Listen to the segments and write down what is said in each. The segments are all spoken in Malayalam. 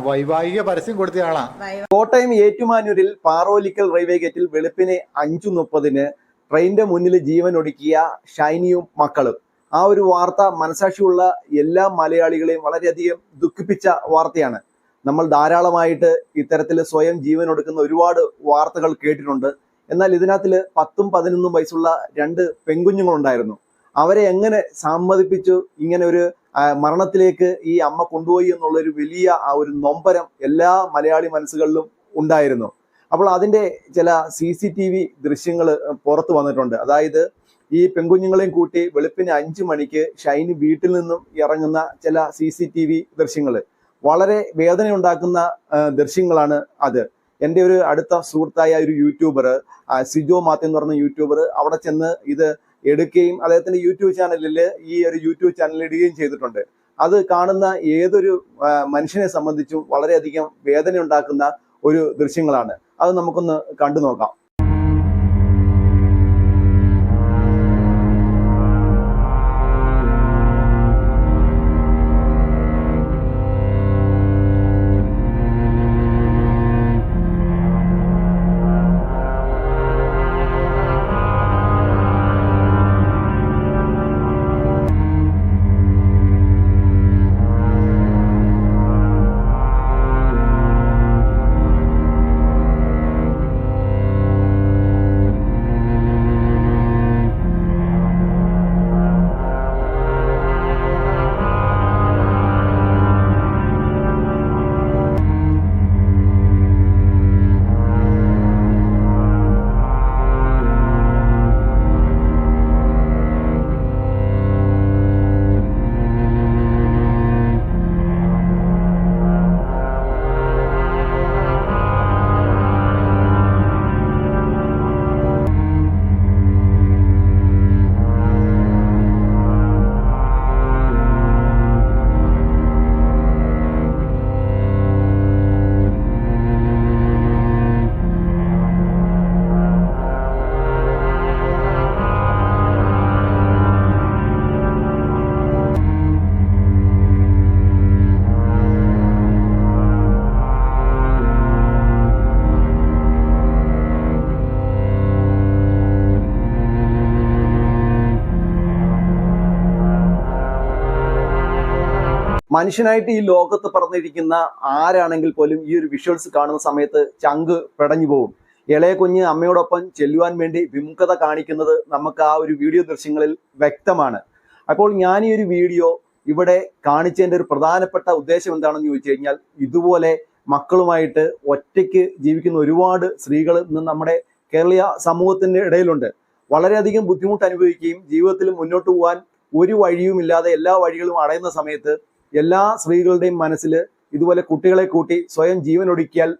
വൈവാഹിക പരസ്യം കൊടുത്തയാളാ. കോട്ടയം ഏറ്റുമാനൂരിൽ പാറോലിക്കൽ റെയിൽവേ ഗേറ്റിൽ വെളുപ്പിന് 5:30 ട്രെയിനിന്റെ മുന്നിൽ ജീവൻ ഒടുക്കിയ ഷൈനിയും മക്കളും. ആ ഒരു വാർത്ത മനസാക്ഷിയുള്ള എല്ലാ മലയാളികളെയും വളരെയധികം ദുഃഖിപ്പിച്ച വാർത്തയാണ്. നമ്മൾ ധാരാളമായിട്ട് ഇത്തരത്തിൽ സ്വയം ജീവൻ ഒടുക്കുന്ന ഒരുപാട് വാർത്തകൾ കേട്ടിട്ടുണ്ട്. എന്നാൽ ഇതിനകത്തിൽ 10ഉം 11ഉം വയസ്സുള്ള 2 പെൺകുഞ്ഞുങ്ങളുണ്ടായിരുന്നു. അവരെ എങ്ങനെ സമ്മതിപ്പിച്ചു ഇങ്ങനെ ഒരു മരണത്തിലേക്ക് ഈ അമ്മ കൊണ്ടുപോയി എന്നുള്ളൊരു വലിയ ആ ഒരു നൊമ്പരം എല്ലാ മലയാളി മനസ്സുകളിലും ഉണ്ടായിരുന്നു. അപ്പോൾ അതിന്റെ ചില CCTV ദൃശ്യങ്ങൾ പുറത്തു വന്നിട്ടുണ്ട്. അതായത് ഈ പെൺകുഞ്ഞുങ്ങളെയും കൂട്ടി വെളുപ്പിന് 5 മണിക്ക് ഷൈനി വീട്ടിൽ നിന്നും ഇറങ്ങുന്ന ചില CCTV ദൃശ്യങ്ങൾ വളരെ വേദനയുണ്ടാക്കുന്ന ദൃശ്യങ്ങളാണ് അത്. എൻ്റെ ഒരു അടുത്ത സുഹൃത്തായ ഒരു യൂട്യൂബർ സിജോ മാത്യു എന്ന് പറഞ്ഞ യൂട്യൂബർ അവിടെ ചെന്ന് ഇത് എടുക്കുകയും അദ്ദേഹത്തിന്റെ യൂട്യൂബ് ചാനലിൽ ഈ ഒരു യൂട്യൂബ് ചാനൽ ഇടുകയും ചെയ്തിട്ടുണ്ട്. അത് കാണുന്ന ഏതൊരു മനുഷ്യനെ സംബന്ധിച്ചും വളരെയധികം വേദന ഉണ്ടാക്കുന്ന ഒരു ദൃശ്യങ്ങളാണ്. അത് നമുക്കൊന്ന് കണ്ടു നോക്കാം. മനുഷ്യനായിട്ട് ഈ ലോകത്ത് പറഞ്ഞിരിക്കുന്ന ആരാണെങ്കിൽ പോലും ഈ ഒരു വിഷ്വൽസ് കാണുന്ന സമയത്ത് ചങ്ക് പിടഞ്ഞു പോകും. ഇളയ കുഞ്ഞ് അമ്മയോടൊപ്പം ചെല്ലുവാൻ വേണ്ടി വിമുഖത കാണിക്കുന്നത് നമുക്ക് ആ ഒരു വീഡിയോ ദൃശ്യങ്ങളിൽ വ്യക്തമാണ്. അപ്പോൾ ഞാൻ ഈ ഒരു വീഡിയോ ഇവിടെ കാണിച്ചതിൻ്റെ ഒരു പ്രധാനപ്പെട്ട ഉദ്ദേശം എന്താണെന്ന് ചോദിച്ചു കഴിഞ്ഞാൽ, ഇതുപോലെ മക്കളുമായിട്ട് ഒറ്റയ്ക്ക് ജീവിക്കുന്ന ഒരുപാട് സ്ത്രീകൾ ഇന്ന് നമ്മുടെ കേരളീയ സമൂഹത്തിന്റെ ഇടയിലുണ്ട്. വളരെയധികം ബുദ്ധിമുട്ട് അനുഭവിക്കുകയും ജീവിതത്തിൽ മുന്നോട്ട് പോകാൻ ഒരു വഴിയുമില്ലാതെ എല്ലാ വഴികളും അടയുന്ന സമയത്ത് എല്ലാ സ്ത്രീകളുടെയും മനസ്സിൽ ഇതുപോലെ കുട്ടികളെ കൂട്ടി സ്വയം ജീവൻ ഒടുക്കിയാൽ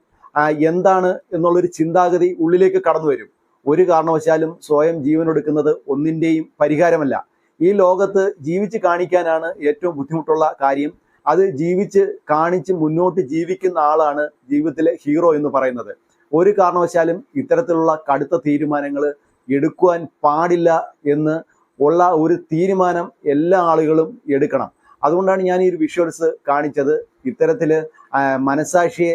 എന്താണ് എന്നുള്ളൊരു ചിന്താഗതി ഉള്ളിലേക്ക് കടന്നു വരും. ഒരു കാരണവശാലും സ്വയം ജീവൻ ഒടുക്കുന്നത് ഒന്നിൻ്റെയും പരിഹാരമല്ല. ഈ ലോകത്ത് ജീവിച്ച് കാണിക്കാനാണ് ഏറ്റവും ബുദ്ധിമുട്ടുള്ള കാര്യം. അത് ജീവിച്ച് കാണിച്ച് മുന്നോട്ട് ജീവിക്കുന്ന ആളാണ് ജീവിതത്തിലെ ഹീറോ എന്ന് പറയുന്നത്. ഒരു കാരണവശാലും ഇത്തരത്തിലുള്ള കടുത്ത തീരുമാനങ്ങൾ എടുക്കുവാൻ പാടില്ല എന്ന് ഉള്ള ഒരു തീരുമാനം എല്ലാ ആളുകളും എടുക്കണം. അതുകൊണ്ടാണ് ഞാൻ ഈ ഒരു വിഷ്വൽസ് കാണിച്ചത്. ഇത്തരത്തിൽ മനസാക്ഷിയെ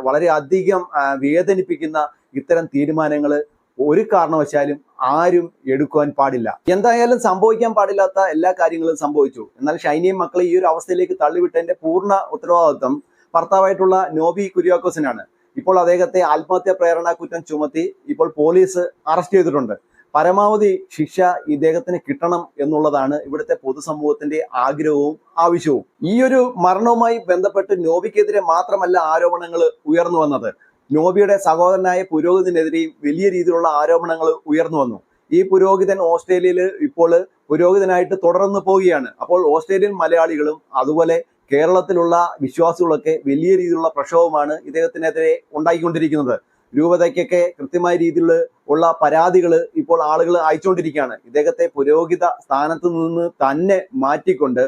വളരെ അധികം വേദനിപ്പിക്കുന്ന ഇത്തരം തീരുമാനങ്ങൾ ഒരു കാരണവശാലും ആരും എടുക്കുവാൻ പാടില്ല. എന്തായാലും സംഭവിക്കാൻ പാടില്ലാത്ത എല്ലാ കാര്യങ്ങളും സംഭവിച്ചു. എന്നാൽ ഷൈനിയും മക്കളെ ഈ ഒരു അവസ്ഥയിലേക്ക് തള്ളിവിട്ടതിന്റെ പൂർണ്ണ ഉത്തരവാദിത്വം ഭർത്താവായിട്ടുള്ള നോബി കുര്യാക്കോസിനാണ്. ഇപ്പോൾ അദ്ദേഹത്തെ ആത്മഹത്യാ പ്രേരണ കുറ്റം ചുമത്തി ഇപ്പോൾ പോലീസ് അറസ്റ്റ് ചെയ്തിട്ടുണ്ട്. പരമാവധി ശിക്ഷ ഇദ്ദേഹത്തിന് കിട്ടണം എന്നുള്ളതാണ് ഇവിടുത്തെ പൊതുസമൂഹത്തിന്റെ ആഗ്രഹവും ആവശ്യവും. ഈ ഒരു മരണവുമായി ബന്ധപ്പെട്ട് നോബിക്കെതിരെ മാത്രമല്ല ആരോപണങ്ങൾ ഉയർന്നു വന്നത്. നോബിയുടെ സഹോദരനായ പുരോഹിതനെതിരെയും വലിയ രീതിയിലുള്ള ആരോപണങ്ങൾ ഉയർന്നു വന്നു. ഈ പുരോഹിതൻ ഓസ്ട്രേലിയയിൽ ഇപ്പോൾ പുരോഹിതനായിട്ട് തുടർന്ന് പോവുകയാണ്. അപ്പോൾ ഓസ്ട്രേലിയൻ മലയാളികളും അതുപോലെ കേരളത്തിലുള്ള വിശ്വാസികളൊക്കെ വലിയ രീതിയിലുള്ള പ്രക്ഷോഭമാണ് ഇദ്ദേഹത്തിനെതിരെ ഉണ്ടായിക്കൊണ്ടിരിക്കുന്നത്. രൂപതയ്ക്കൊക്കെ കൃത്യമായ രീതിയിൽ ഉള്ള പരാതികൾ ഇപ്പോൾ ആളുകൾ അയച്ചുകൊണ്ടിരിക്കുകയാണ്. ഇദ്ദേഹത്തെ പുരോഹിത സ്ഥാനത്ത് നിന്ന് തന്നെ മാറ്റിക്കൊണ്ട്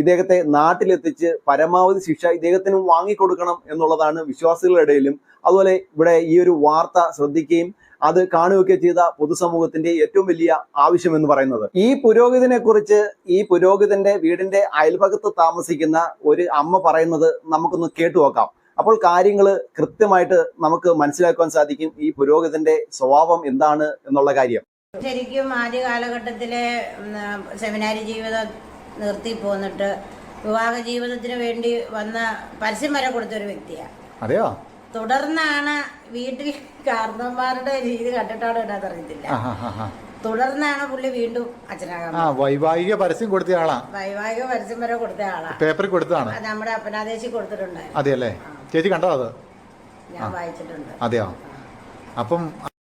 ഇദ്ദേഹത്തെ നാട്ടിലെത്തിച്ച് പരമാവധി ശിക്ഷ ഇദ്ദേഹത്തിനും വാങ്ങിക്കൊടുക്കണം എന്നുള്ളതാണ് വിശ്വാസികളുടെ ഇടയിലും അതുപോലെ ഇവിടെ ഈ ഒരു വാർത്ത ശ്രദ്ധിക്കുകയും അത് കാണുകയൊക്കെ ചെയ്ത പൊതുസമൂഹത്തിന്റെ ഏറ്റവും വലിയ ആവശ്യം എന്ന് പറയുന്നത്. ഈ പുരോഹിതനെ കുറിച്ച് ഈ പുരോഹിതന്റെ വീടിന്റെ അയൽപക്കത്ത് താമസിക്കുന്ന ഒരു അമ്മ പറയുന്നത് നമുക്കൊന്ന് കേട്ടു നോക്കാം. അപ്പോൾ കാര്യങ്ങൾ കൃത്യമായിട്ട് നമുക്ക് മനസ്സിലാക്കുവാൻ സാധിക്കും ഈ പുരോഹിതന്റെ സ്വഭാവം എന്താണ് എന്നുള്ള കാര്യം. ശരിക്കും ആദ്യ കാലഘട്ടത്തിലെ സെമിനാരി ജീവിതം നിർത്തി പോന്നിട്ട് വിവാഹ ജീവിതത്തിന് വേണ്ടി വന്ന പരസ്യം വരെ കൊടുത്തൊരു വ്യക്തിയാണ്. അതെയോ? തുടർന്നാണ് വീട്ടിൽ കാരണന്മാരുടെ രീതി കണ്ടിട്ടാണോ എന്നറിയത്തില്ല, തുടർന്നാണ് പുള്ളി വീണ്ടും അച്ഛനാകാൻ. വൈവാഹിക പരസ്യം കൊടുത്ത ആളാ. വൈവാഹിക പരസ്യം വരെ കൊടുത്ത ആളാ. പേപ്പറിൽ കൊടുത്തതാണ്. നമ്മുടെ അപ്പനാദേശി കൊടുത്തിട്ടുണ്ട്. അതെയല്ലേ? ചേച്ചി കണ്ടോ അത്? ഞാൻ വായിച്ചിട്ടുണ്ട്. അതെയോ? അപ്പം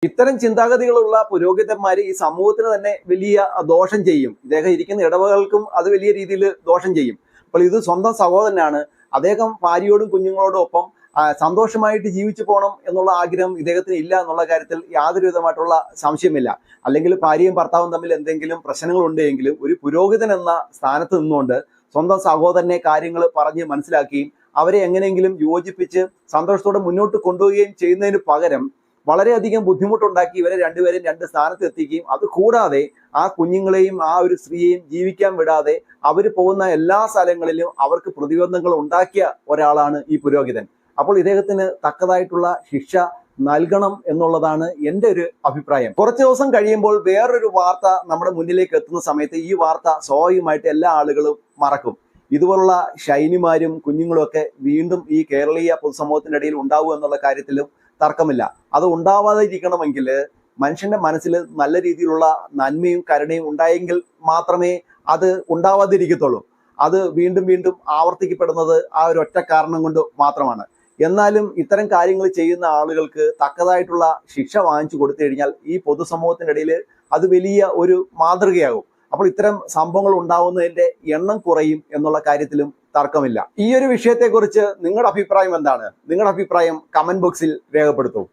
ഇത്തരം ചിന്താഗതികളുള്ള പുരോഹിതന്മാര് ഈ സമൂഹത്തിന് തന്നെ വലിയ ദോഷം ചെയ്യും. ഇദ്ദേഹം ഇരിക്കുന്ന ഇടവകൾക്കും അത് വലിയ രീതിയിൽ ദോഷം ചെയ്യും. അപ്പോൾ ഇത് സ്വന്തം സഹോദരനാണ്. അദ്ദേഹം ഭാര്യയോടും കുഞ്ഞുങ്ങളോടും ഒപ്പം സന്തോഷമായിട്ട് ജീവിച്ചു പോകണം എന്നുള്ള ആഗ്രഹം ഇദ്ദേഹത്തിന് ഇല്ല എന്നുള്ള കാര്യത്തിൽ യാതൊരു വിധമായിട്ടുള്ള സംശയമില്ല. അല്ലെങ്കിൽ ഭാര്യയും ഭർത്താവും തമ്മിൽ എന്തെങ്കിലും പ്രശ്നങ്ങൾ ഉണ്ടെങ്കിലും ഒരു പുരോഹിതൻ എന്ന സ്ഥാനത്ത് നിന്നുകൊണ്ട് സ്വന്തം സഹോദരനെ കാര്യങ്ങൾ പറഞ്ഞ് മനസ്സിലാക്കുകയും അവരെ എങ്ങനെയെങ്കിലും യോജിപ്പിച്ച് സന്തോഷത്തോടെ മുന്നോട്ട് കൊണ്ടുപോവുകയും ചെയ്യുന്നതിന് പകരം വളരെയധികം ബുദ്ധിമുട്ടുണ്ടാക്കി ഇവരെ രണ്ടുപേരെയും രണ്ട് സ്ഥാനത്ത് എത്തിക്കുകയും അത് കൂടാതെ ആ കുഞ്ഞുങ്ങളെയും ആ ഒരു സ്ത്രീയെയും ജീവിക്കാൻ വിടാതെ അവർ പോകുന്ന എല്ലാ സ്ഥലങ്ങളിലും അവർക്ക് പ്രതിബന്ധങ്ങൾ ഉണ്ടാക്കിയ ഒരാളാണ് ഈ പുരോഹിതൻ. അപ്പോൾ ഇദ്ദേഹത്തിന് തക്കതായിട്ടുള്ള ശിക്ഷ നൽകണം എന്നുള്ളതാണ് എൻ്റെ ഒരു അഭിപ്രായം. കുറച്ച് ദിവസം കഴിയുമ്പോൾ വേറൊരു വാർത്ത നമ്മുടെ മുന്നിലേക്ക് എത്തുന്ന സമയത്ത് ഈ വാർത്ത സ്വാഭാവികമായിട്ട് എല്ലാ ആളുകളും മറക്കും. ഇതുപോലുള്ള ഷൈനിമാരും കുഞ്ഞുങ്ങളും ഒക്കെ വീണ്ടും ഈ കേരളീയ പൊതുസമൂഹത്തിന്റെ ഇടയിൽ ഉണ്ടാവുക എന്നുള്ള കാര്യത്തിലും തർക്കമില്ല. അത് ഉണ്ടാവാതിരിക്കണമെങ്കിൽ മനുഷ്യന്റെ മനസ്സിൽ നല്ല രീതിയിലുള്ള നന്മയും കരുണയും ഉണ്ടായെങ്കിൽ മാത്രമേ അത് ഉണ്ടാവാതിരിക്കത്തുള്ളൂ. അത് വീണ്ടും വീണ്ടും ആവർത്തിക്കപ്പെടുന്നത് ആ ഒരു ഒറ്റ കാരണം കൊണ്ട് മാത്രമാണ്. എന്നാലും ഇത്തരം കാര്യങ്ങൾ ചെയ്യുന്ന ആളുകൾക്ക് തക്കതായിട്ടുള്ള ശിക്ഷ വാങ്ങിച്ചു കൊടുത്തു കഴിഞ്ഞാൽ ഈ പൊതുസമൂഹത്തിന്റെ ഇടയിൽ അത് വലിയ ഒരു മാതൃകയാകും. അപ്പോൾ ഇത്തരം സംഭവങ്ങൾ ഉണ്ടാവുന്നതിന്റെ എണ്ണം കുറയും എന്നുള്ള കാര്യത്തിലും തർക്കമില്ല. ഈ ഒരു വിഷയത്തെക്കുറിച്ച് നിങ്ങളുടെ അഭിപ്രായം എന്താണ്? നിങ്ങളുടെ അഭിപ്രായം കമന്റ് ബോക്സിൽ രേഖപ്പെടുത്തൂ.